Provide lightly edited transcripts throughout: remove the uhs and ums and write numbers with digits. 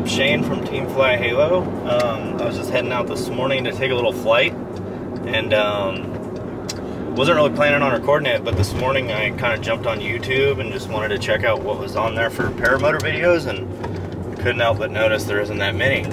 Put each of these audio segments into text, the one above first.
up? Shane from Team Fly Halo. I was just heading out this morning to take a little flight, and wasn't really planning on recording it, but this morning I kind of jumped on YouTube and just wanted to check out what was on there for paramotor videos, and couldn't help but notice there isn't that many.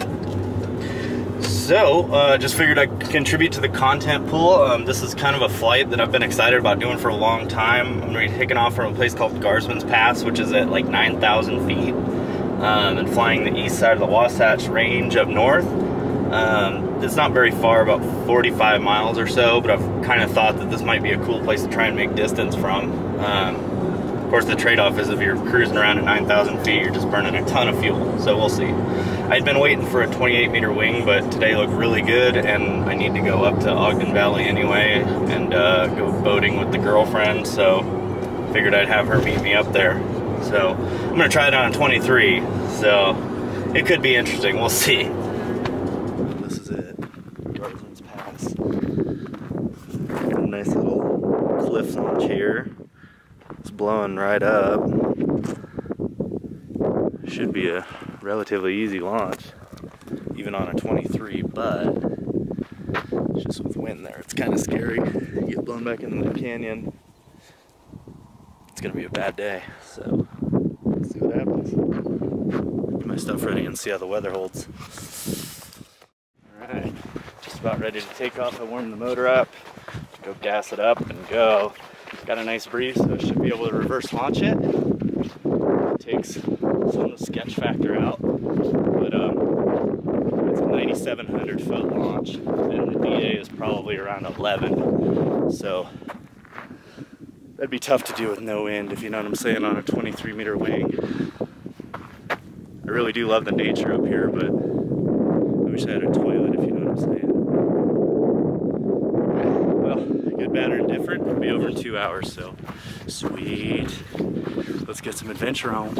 So, just figured I'd contribute to the content pool. This is kind of a flight that I've been excited about doing for a long time. I'm going to be taking off from a place called Guardsman's Pass, which is at like 9,000 feet, and flying the east side of the Wasatch range up north. It's not very far, about 45 miles or so, but I've kind of thought that this might be a cool place to try and make distance from. Of course, the trade-off is if you're cruising around at 9,000 feet, you're just burning a ton of fuel, so we'll see. I'd been waiting for a 28-meter wing, but today looked really good, and I need to go up to Ogden Valley anyway and go boating with the girlfriend, so figured I'd have her meet me up there. So I'm going to try it on a 23, so it could be interesting. We'll see. This is it, Guardsman's Pass. Got a nice little cliff launch here. It's blowing right up. Should be a relatively easy launch, even on a 23, but just with wind there, it's kind of scary. You get blown back into the canyon, it's gonna be a bad day, so let's see what happens. Get my stuff ready and see how the weather holds. Alright, just about ready to take off. I warmed the motor up, go gas it up and go. Got a nice breeze, so I should be able to reverse launch it. It takes some of the sketch factor out, but it's a 9,700 foot launch, and the DA is probably around 11, so that'd be tough to do with no wind, if you know what I'm saying, on a 23-meter wing. I really do love the nature up here, but I wish I had a toilet, if you know what I'm saying. Well, good, bad, or indifferent. It'll be over in 2 hours, so sweet. Let's get some adventure on.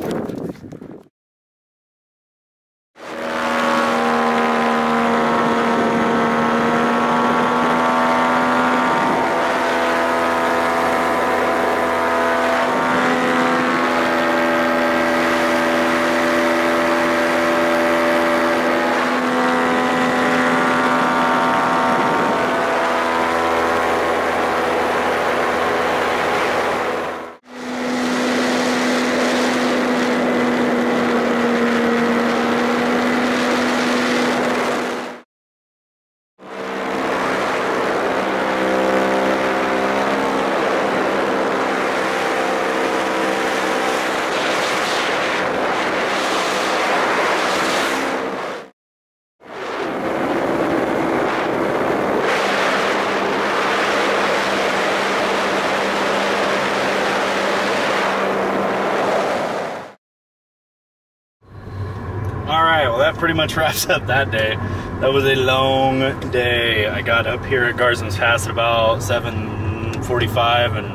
Alright, well that pretty much wraps up that day. That was a long day. I got up here at Guardsman's Pass at about 7:45 and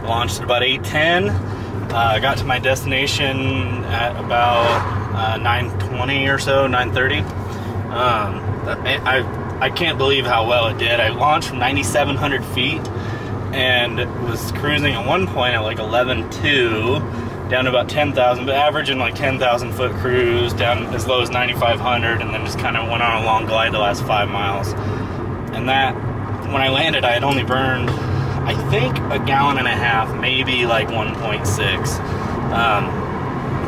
launched at about 8:10. I got to my destination at about 9:20 or so, 9:30. I can't believe how well it did. I launched from 9,700 feet and was cruising at one point at like 11.2. down to about 10,000, but averaging like 10,000 foot cruise, down as low as 9,500, and then just kind of went on a long glide the last 5 miles. And that, when I landed, I had only burned, I think, 1.5 gallons, maybe like 1.6.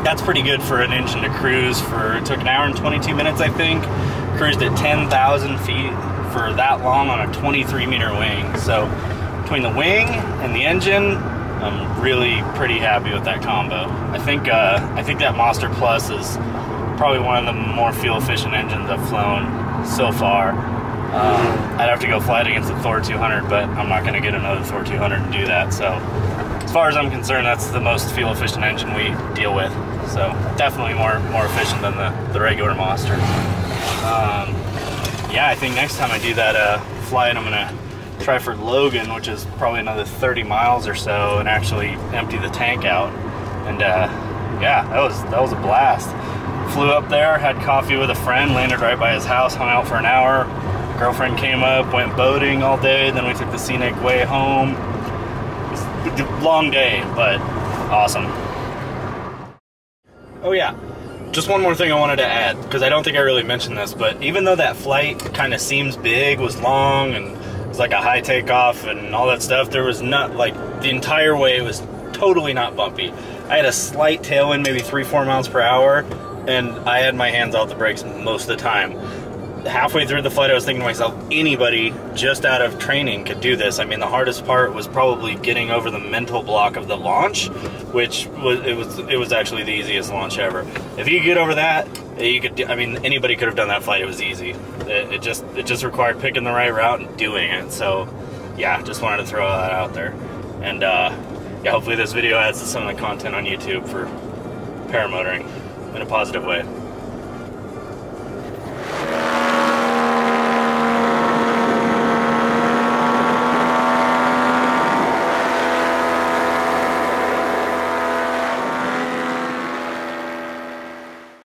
That's pretty good for an engine to cruise for. It took 1 hour and 22 minutes, I think. Cruised at 10,000 feet for that long on a 23-meter wing. So between the wing and the engine, I'm really pretty happy with that combo. I think that Monster Plus is probably one of the more fuel-efficient engines I've flown so far. I'd have to go fly it against the Thor 200, but I'm not going to get another Thor 200 and do that. So, as far as I'm concerned, that's the most fuel-efficient engine we deal with. So, definitely more efficient than the regular Monster. Yeah, I think next time I do that flight, I'm going to try for Logan, which is probably another 30 miles or so, and actually empty the tank out. And yeah, that was a blast. Flew up there, had coffee with a friend, landed right by his house, hung out for an hour. Girlfriend came up, went boating all day, then we took the scenic way home. It was a long day, but awesome. Oh yeah, just one more thing I wanted to add, because I don't think I really mentioned this, but even though that flight kind of seems big, was long, and it was like a high takeoff and all that stuff, there was not, like, the entire way it was totally not bumpy. I had a slight tailwind, maybe 3-4 miles per hour, and I had my hands off the brakes most of the time. Halfway through the flight, I was thinking to myself, anybody just out of training could do this. I mean, the hardest part was probably getting over the mental block of the launch, which was actually the easiest launch ever. If you could get over that, you could. I mean, anybody could have done that flight. It was easy. It just required picking the right route and doing it. So, yeah, just wanted to throw that out there. And yeah, hopefully this video adds to some of the content on YouTube for paramotoring in a positive way.